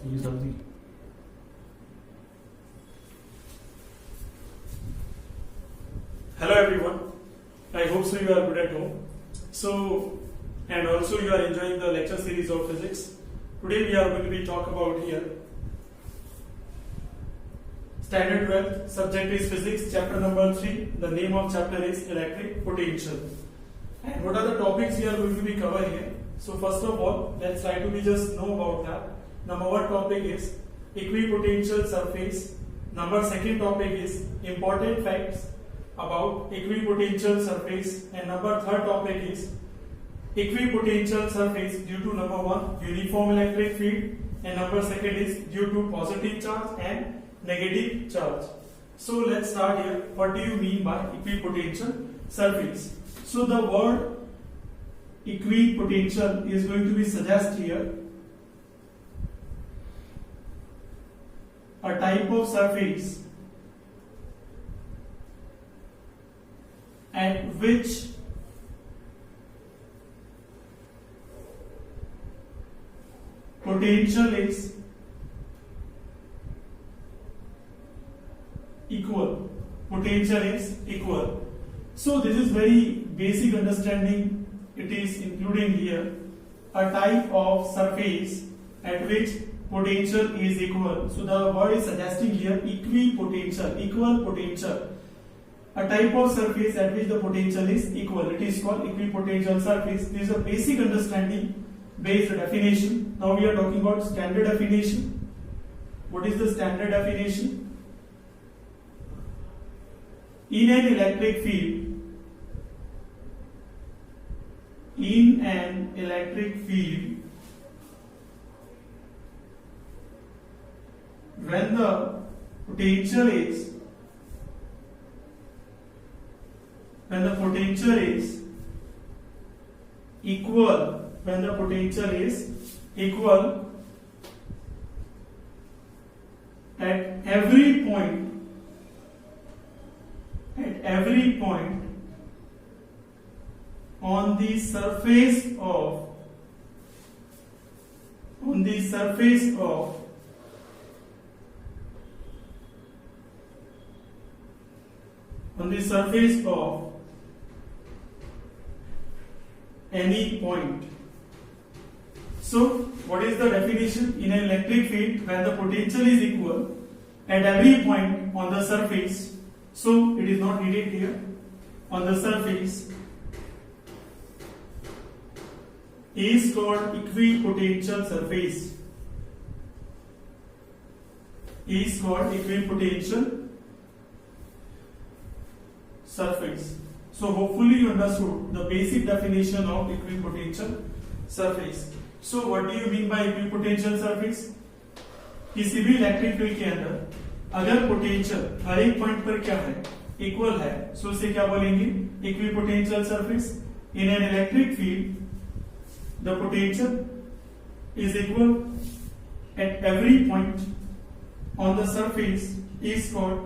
ये सब्जी Hello everyone, I hope so you are good at home. So, and also you are enjoying the lecture series of physics. Today we are going to be talk about here Standard 12, subject is physics, chapter number 3. The name of chapter is electric potential. And what are the topics we are going to be covering here? So first of all, let's try to be just know about that. Number one topic is equipotential surface. Number second topic is important facts about equipotential surface, and number third topic is equipotential surface due to number one uniform electric field, and number second is due to positive charge and negative charge. So let's start here. What do you mean by equipotential surface? So the word equipotential is going to be suggest here a type of surface at which potential is equal. Potential is equal. So this is very basic understanding. It is including here a type of surface at which potential is equal. So the word is suggesting here equipotential, equal potential. A type of surface at which the potential is equal. It is called equipotential surface. This is a basic understanding based definition. Now we are talking about standard definition. What is the standard definition? In an electric field, when the potential is equal, at every point on the surface of any point. So what is the definition? In an electric field, when the potential is equal at every point on the surface, so it is not needed here, on the surface, is called equipotential surface. So hopefully you understood the basic definition of equipotential surface. So what do you mean by equipotential surface? किसी भी electric field के अंदर अगर potential हर एक point पर क्या है, equal है, सो इसे क्या बोलेंगे? Equipotential surface. In an electric field the potential is equal at every point on the surface is called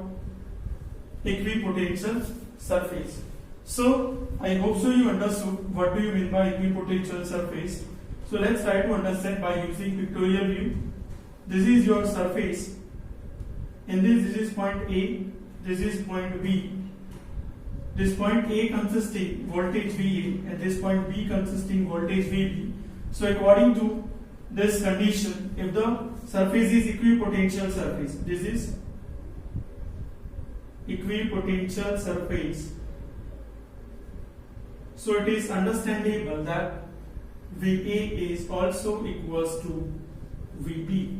equipotential surface. So I hope so you understood what do you mean by equipotential surface. So let's try to understand by using pictorial view. This is your surface. In this is point A, this is point B. This point A consisting voltage VA and this point B consisting voltage VB. So according to this condition, if the surface is equipotential surface, this is equipotential surface. So it is understandable that VA is also equals to VB.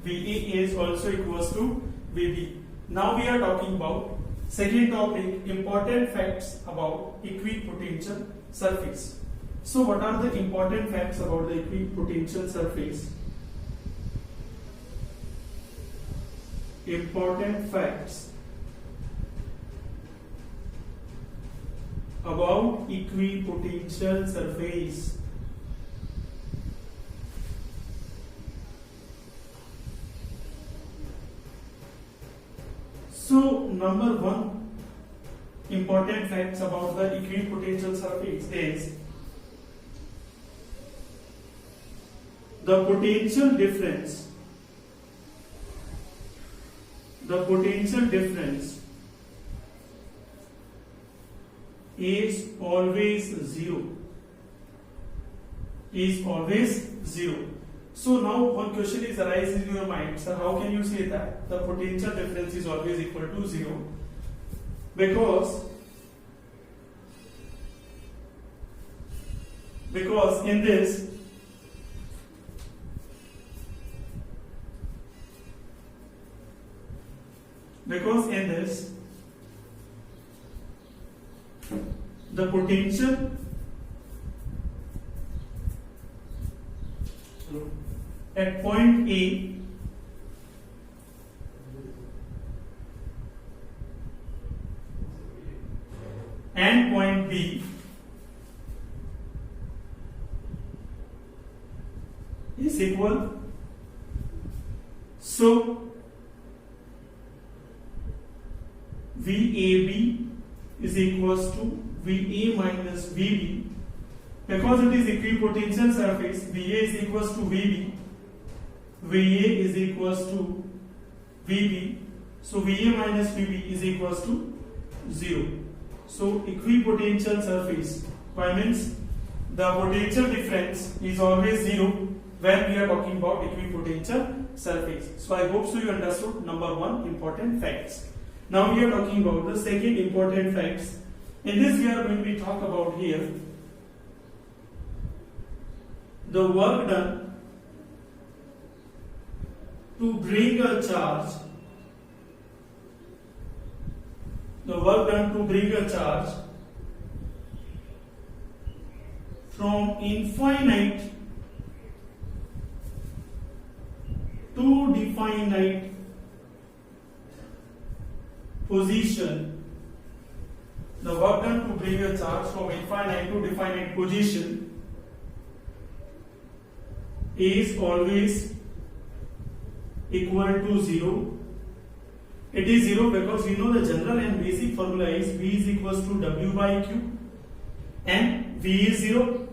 VA is also equals to VB. Now we are talking about second topic, important facts about equipotential surface. So what are the important facts about the equipotential surface? Important facts about equipotential surface. So number one important facts about the equipotential surface is the potential difference the potential difference is always zero. Is always zero. So now one question is arises in your mind, sir, how can you say that the potential difference is always equal to zero? Because in this the potential at point A and point B is equal. So VAB is equals to VA minus VB. Because it is equipotential surface, VA is equals to VB, VA is equals to VB, so VA minus VB is equals to 0. So equipotential surface, that means the potential difference is always 0 when we are talking about equipotential surface. So I hope so you understood number 1 important facts. Now we are talking about the second important facts. In this we are going to talk about here the work done to bring a charge, from infinite to definite position. The work done to bring a charge from infinite to definite position is always equal to 0. It is 0 because we know the general and basic formula is V is equals to W by Q, and V is 0.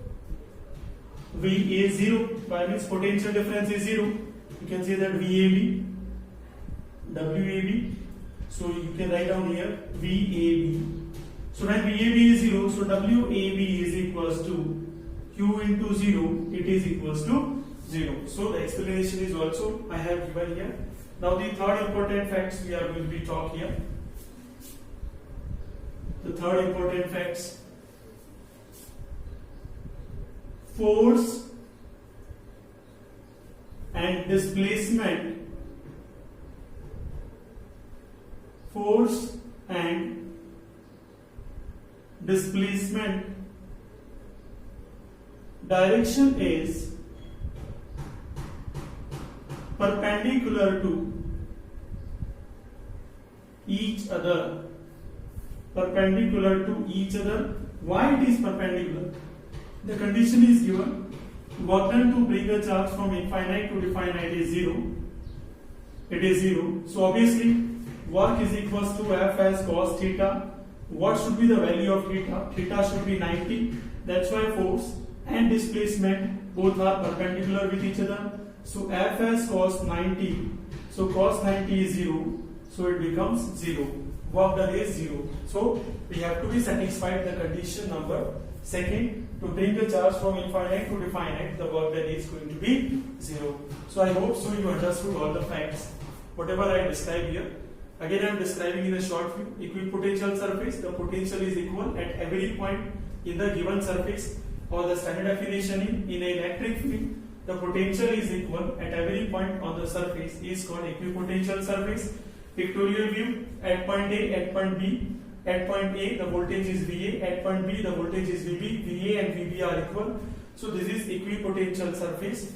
V is 0, by means potential difference is 0. You can say that VAB, WAB. So you can write down here VAB. So when VAB is 0, so WAB is equals to Q into 0, it is equals to 0. So the explanation is also I have given here. Now the third important facts we are going to be talk here. The third important facts: force and displacement. Force and displacement direction is perpendicular to each other. Perpendicular to each other. Why it is perpendicular? The condition is given. Work done to bring a charge from infinite to definite is 0. It is 0. So obviously work is equals to F as cos theta. What should be the value of theta? Theta should be 90. That's why force and displacement both are perpendicular with each other. So F as cos 90. So cos 90 is 0. So it becomes 0. Work done is 0. So we have to be satisfied the condition number second. To bring the charge from infinite to definite, the work done is going to be 0. So I hope so you understood all the facts. Whatever I described here. Again I am describing in a short view. Equipotential surface, the potential is equal at every point in the given surface, or the standard definition in an electric field. The potential is equal at every point on the surface is called equipotential surface. Pictorial view: at point A, at point B. At point A the voltage is VA, at point B the voltage is VB. VA and VB are equal. So this is equipotential surface.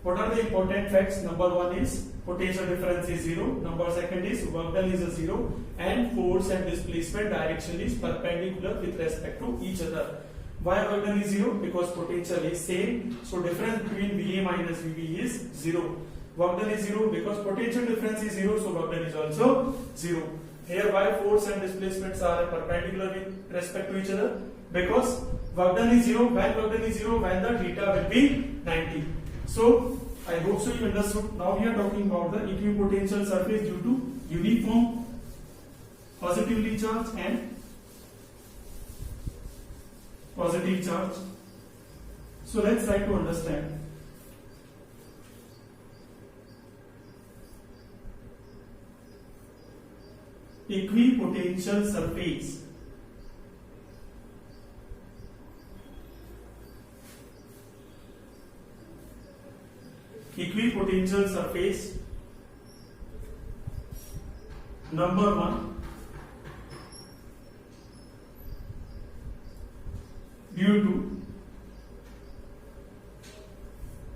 What are the important facts? Number 1 is potential difference is 0. Number 2 is work done is a 0, and force and displacement direction is perpendicular with respect to each other. Why work done is 0? Because potential is same. So difference between VA minus VB is 0. Work done is 0 because potential difference is 0. So work done is also 0. Here why force and displacements are perpendicular with respect to each other? Because work done is 0. When work done is 0? When the theta will be 90. So I hope so you understood. Now we are talking about the equipotential surface due to uniform positively charged and positive charge. So let's try to understand. Equipotential surface. Equipotential surface. Number one, due to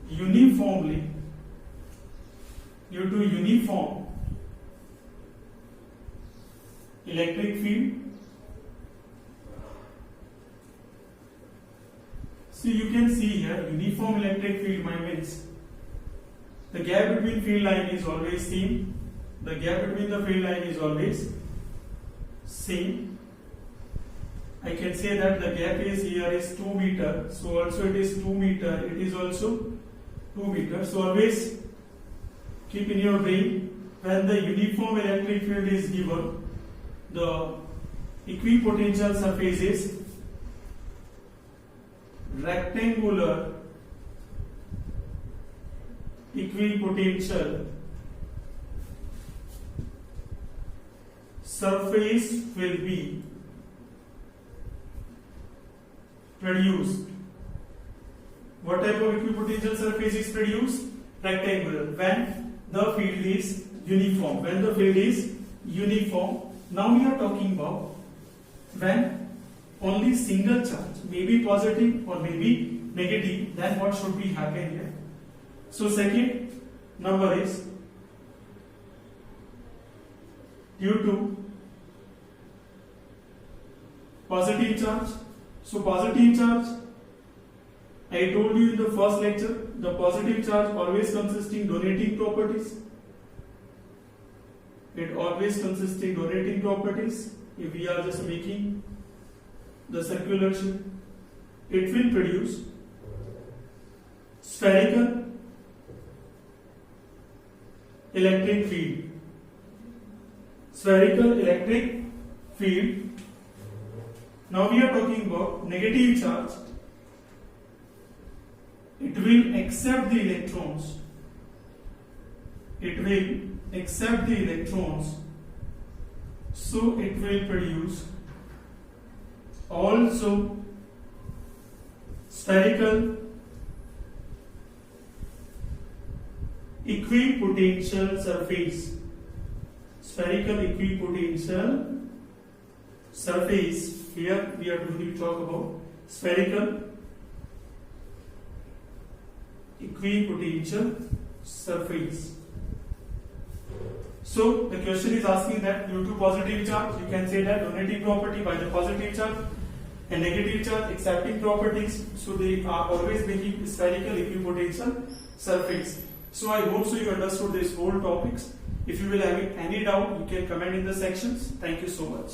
uniform electric field. So you can see here uniform electric field means the gap between field line is always same. The gap between the field line is always same. I can say that the gap is here is 2 meter. So also it is 2 meter. It is also 2 meter. So always keep in your brain when the uniform electric field is given, the equipotential surface is rectangular equipotential surface will be produced. What type of equipotential surface is produced? Rectangular. When the field is uniform. When the field is uniform. Now we are talking about when only single charge, maybe positive or maybe negative, then what should be happen here? So second number is due to positive charge. So positive charge, I told you in the first lecture, the positive charge always consisting donating properties. It always consists in donating properties. If we are just making the circular shape, it will produce spherical electric field. Spherical electric field. Now we are talking about negative charge. It will accept the electrons. It will accept the electrons, so it will produce also spherical equipotential surface. Spherical equipotential surface. Here we are going to talk about spherical equipotential surface. So the question is asking that due to positive charge, you can say that donating property by the positive charge and negative charge accepting properties. So they are always making spherical equipotential surface. So I hope so you understood this whole topics. If you will have any doubt, you can comment in the sections. Thank you so much.